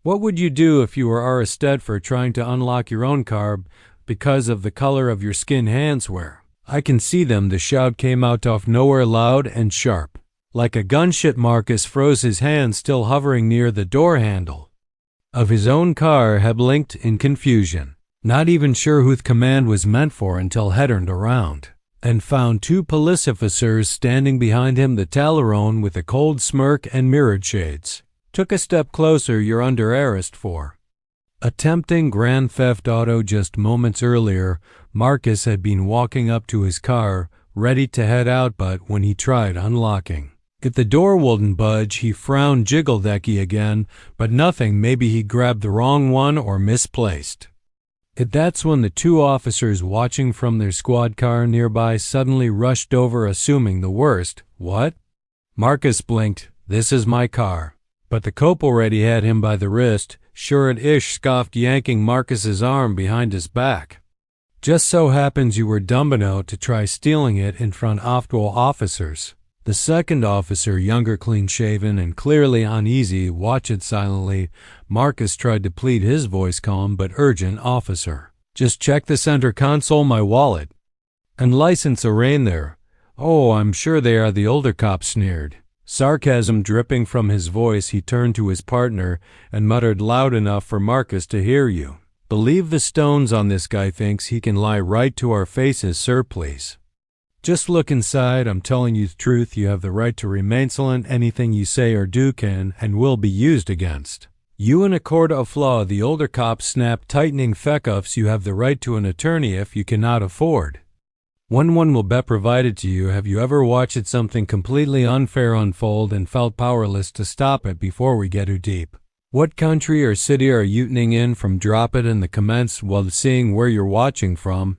What would you do if you were arrested for trying to unlock your own car because of the color of your skin handswear? I can see them. The shout came out of nowhere, loud and sharp. Like a gunshot, Marcus froze, his hand still hovering near the door handle of his own car. He blinked in confusion, not even sure who the command was meant for, until he turned around and found two police officers standing behind him, the Tallerone with a cold smirk and mirrored shades. Took a step closer. You're under arrest for attempting grand theft auto. Just moments earlier, Marcus had been walking up to his car, ready to head out, but when he tried unlocking it, the door wouldn't budge. He frowned, jiggled the key again, but nothing. Maybe he grabbed the wrong one or misplaced it. That's when the two officers watching from their squad car nearby suddenly rushed over, assuming the worst. What? Marcus blinked. This is my car. But the cope already had him by the wrist. Sure it ish, scoffed, yanking Marcus's arm behind his back. Just so happens you were dumb enough to try stealing it in front of 2 officers. The second officer, younger, clean-shaven, and clearly uneasy, watched silently. Marcus tried to plead, his voice calm but urgent. Officer, just check the center console, my wallet and license are in there. Oh, I'm sure they are, the older cop sneered, sarcasm dripping from his voice. He turned to his partner and muttered loud enough for Marcus to hear, you believe the stones on this guy thinks he can lie right to our faces, sir, please. Just look inside. I'm telling you the truth. You have the right to remain silent. Anything you say or do can and will be used against you in a court of law. The older cop snapped, tightening handcuffs. You have the right to an attorney if you cannot afford one will be provided to you. Have you ever watched something completely unfair unfold and felt powerless to stop it before we get too deep? What country or city are you tuning in from? Drop it in the comments while seeing where you're watching from.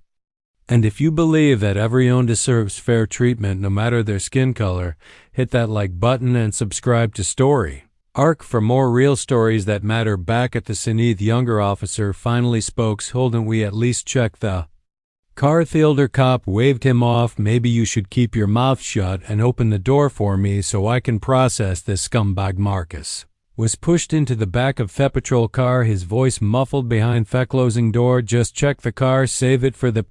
And if you believe that everyone deserves fair treatment no matter their skin color, hit that like button and subscribe to Story Arc for more real stories that matter. Back at the scene, the younger officer finally spoke. Holden, we at least check the car. The older cop waved him off. Maybe you should keep your mouth shut and open the door for me so I can process this scumbag. Marcus was pushed into the back of the patrol car, his voice muffled behind the closing door. Just check the car, save it for the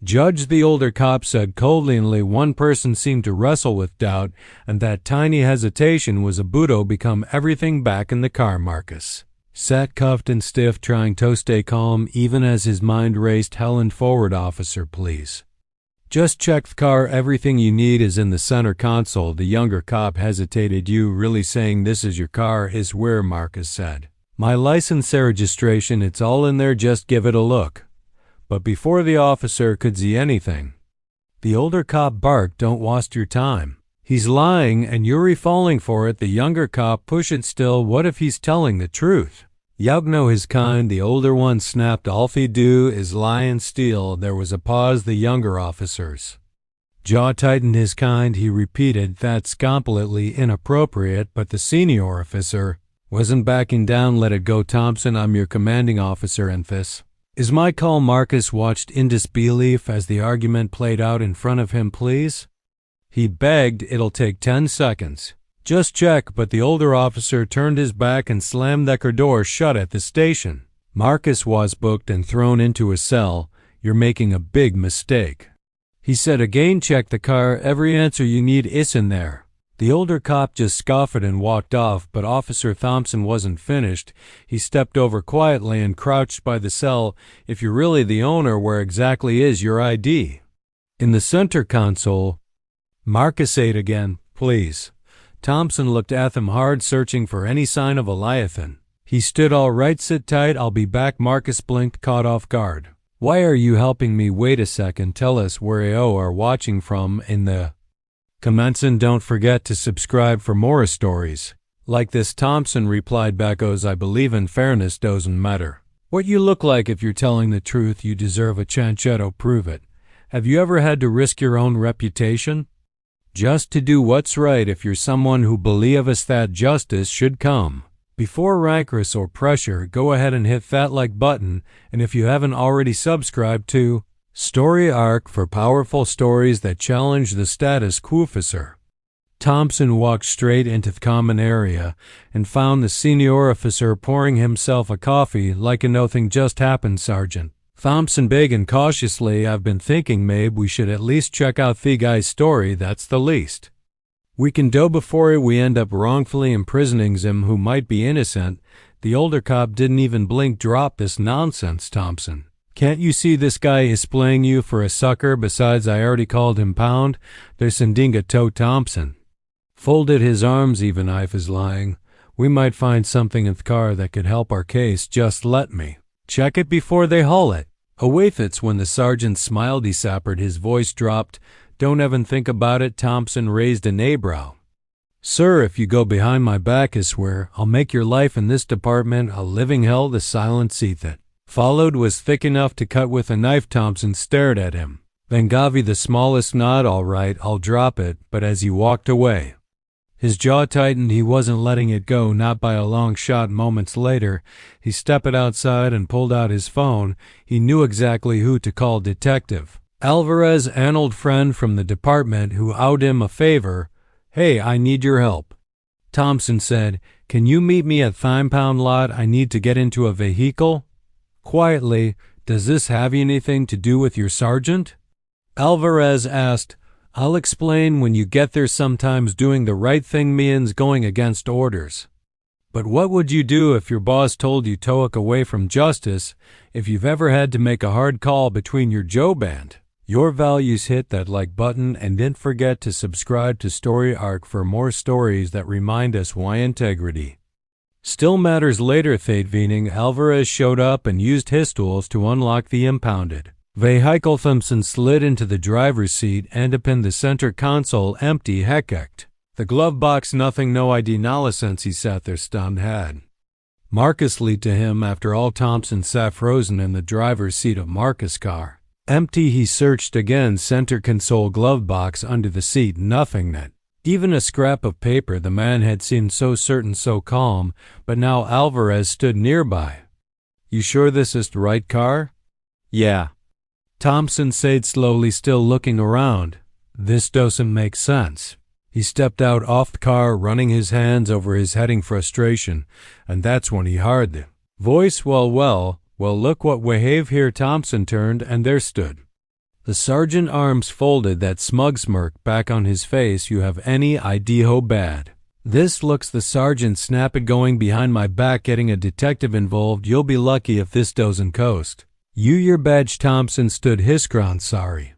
judge, the older cop said coldly. Only one person seemed to wrestle with doubt, and that tiny hesitation was Abuto. Become everything back in the car. Marcus sat cuffed and stiff, trying to stay calm even as his mind raced. Helen, forward, officer, please. Just check the car. Everything you need is in the center console. The younger cop hesitated. You really saying this is your car? Is where, Marcus said. My license and registration, it's all in there. Just give it a look. But before the officer could see anything, the older cop barked, don't waste your time. He's lying and you're falling for it. The younger cop pushed it still. What if he's telling the truth? Yaugno his kind, the older one snapped. All he do is lie and steal. There was a pause. The younger officer's jaw tightened. His kind, he repeated. That's completely inappropriate, but the senior officer wasn't backing down. Let it go, Thompson. I'm your commanding officer and this is my call. Marcus watched in disbelief as the argument played out in front of him. Please, he begged, it'll take 10 seconds. Just check. But the older officer turned his back and slammed the door shut at the station. Marcus was booked and thrown into a cell. You're making a big mistake, he said again. Check the car. Every answer you need is in there. The older cop just scoffed and walked off, but Officer Thompson wasn't finished. He stepped over quietly and crouched by the cell. If you're really the owner, where exactly is your ID? In the center console. Marcus said again, please. Thompson looked at him hard, searching for any sign of a Leviathan. He stood. All right, sit tight, I'll be back. Marcus blinked, caught off guard. Why are you helping me? Wait a second, tell us where you are watching from in the comments, and don't forget to subscribe for more stories like this. Thompson replied back, I believe in fairness. Doesn't matter what you look like. If you're telling the truth, you deserve a chance to prove it. Have you ever had to risk your own reputation just to do what's right? If you're someone who believes that justice should come before rancorous or pressure, go ahead and hit that like button. And if you haven't already, subscribe to Story Arc for powerful stories that challenge the status quo. Thompson walked straight into the common area and found the senior officer pouring himself a coffee like a nothing just happened, Sergeant. Thompson began cautiously, I've been thinking maybe we should at least check out the guy's story, that's the least. We can do before we end up wrongfully imprisoning him who might be innocent. The older cop didn't even blink. Drop this nonsense, Thompson. Can't you see this guy is playing you for a sucker? Besides, I already called him Pound. There's Sandinga Toe Thompson folded his arms. Even if is lying, we might find something in the car that could help our case. Just let me check it before they haul it away. Fits when the sergeant smiled. He sappered. His voice dropped. Don't even think about it. Thompson raised an eyebrow. Sir, if you go behind my back, I swear I'll make your life in this department a living hell. The silence that followed was thick enough to cut with a knife. Thompson stared at him, then gave the smallest nod. All right, I'll drop it. But as he walked away, his jaw tightened. He wasn't letting it go, not by a long shot. Moments later, he stepped outside and pulled out his phone. He knew exactly who to call. Detective Alvarez, an old friend from the department who owed him a favor. Hey, I need your help. Thompson said, can you meet me at £5 lot? I need to get into a vehicle. Quietly, does this have anything to do with your sergeant? Alvarez asked. I'll explain when you get there. Sometimes doing the right thing means going against orders. But what would you do if your boss told you to walk away from justice? If you've ever had to make a hard call between your Joe band, your values, hit that like button and don't forget to subscribe to Story Arc for more stories that remind us why integrity still matters. Later that evening, Alvarez showed up and used his tools to unlock the impounded vehicle. Thompson slid into the driver's seat and up in the center console empty. Hecked. The glove box nothing, no ID, no sense. He sat there stunned. Had Marcus lead to him? After all, Thompson sat frozen in the driver's seat of Marcus' car. Empty. He searched again. Center console, glove box, under the seat, nothing. Not even a scrap of paper. The man had seemed so certain, so calm, but now Alvarez stood nearby. You sure this is the right car? Yeah. Thompson said slowly, still looking around. This doesn't make sense. He stepped out off the car, running his hands over his head in frustration, and that's when he heard the voice. Well, look what we have here. Thompson turned, and there stood the sergeant, arms folded, that smug smirk back on his face. You have any idea how bad this looks? The sergeant snapped. Going behind my back, getting a detective involved. You'll be lucky if this doesn't coast you your badge. Thompson stood his ground. Sorry,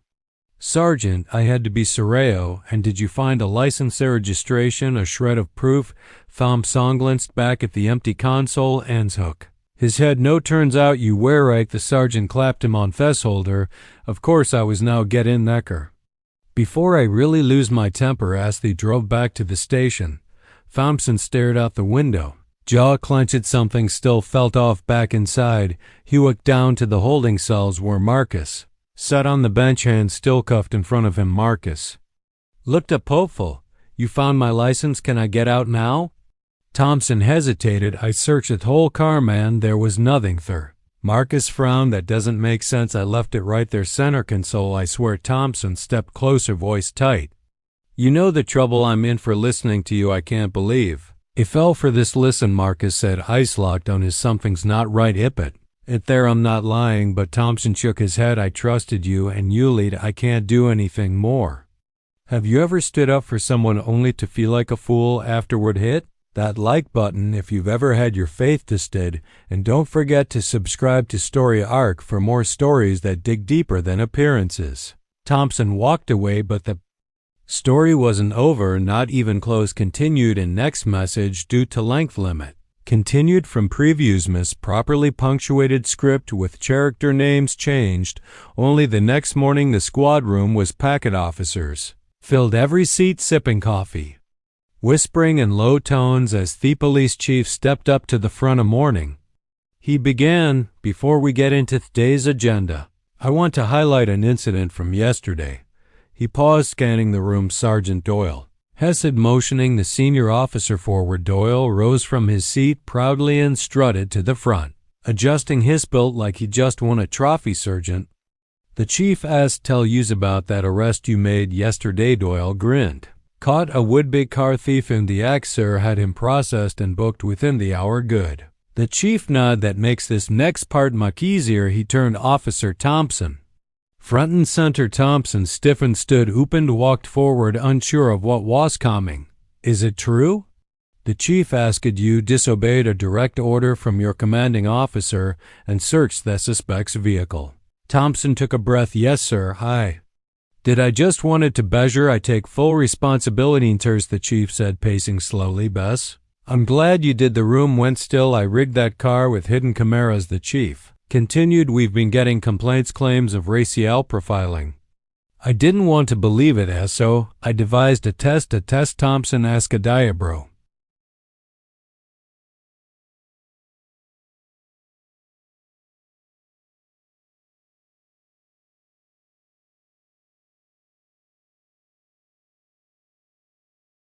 Sergeant, I had to be Sorreo. And did you find a license, a registration, a shred of proof? Thompson glanced back at the empty console. An's hook his head. No, turns out you were right. The sergeant clapped him on Fessholder. Of course I was. Now get in Necker before I really lose my temper. As they drove back to the station, Thompson stared out the window, jaw clenched. Something still felt off back inside. He walked down to the holding cells where Marcus sat on the bench, hands still cuffed in front of him. Marcus looked up hopeful. You found my license. Can I get out now? Thompson hesitated. I searched the whole car, man. There was nothing there. Marcus frowned. That doesn't make sense. I left it right there, center console. I swear. Thompson stepped closer, voice tight. You know the trouble I'm in for listening to you. I can't believe I fell for this. Listen, Marcus said, eyes locked on his. Something's not right. It there. I'm not lying. But Thompson shook his head. I trusted you and you lead. I can't do anything more. Have you ever stood up for someone only to feel like a fool afterward? Hit that like button if you've ever had your faith tested, and don't forget to subscribe to Story Arc for more stories that dig deeper than appearances. Thompson walked away, but the story wasn't over, not even close. Continued in next message due to length limit. Continued from previews. Miss properly punctuated script with character names changed. Only the next morning the squad room was packet officers filled every seat, sipping coffee, whispering in low tones as the police chief stepped up to the front of morning. He began, before we get into today's agenda, I want to highlight an incident from yesterday. He paused, scanning the room. Sergeant Doyle Hesed, motioning the senior officer forward. Doyle rose from his seat proudly and strutted to the front, adjusting his belt like he just won a trophy. Sergeant, the chief asked, tell yous about that arrest you made yesterday. Doyle grinned. Caught a would-be car thief in the act, sir. Had him processed and booked within the hour. Good. The chief nod that makes this next part much easier. He turned Officer Thompson. Front and center, Thompson stiffened, stood opened, walked forward, unsure of what was coming. Is it true? The chief asked you disobeyed a direct order from your commanding officer and searched the suspect's vehicle. Thompson took a breath. Yes, sir. Did I just wanted to better? I take full responsibility, the chief said, pacing slowly. Bess, I'm glad you did. The room went still. I rigged that car with hidden cameras. The chief continued. We've been getting complaints, claims of racial profiling. I didn't want to believe it, so I devised a test. Thompson asked a diabro.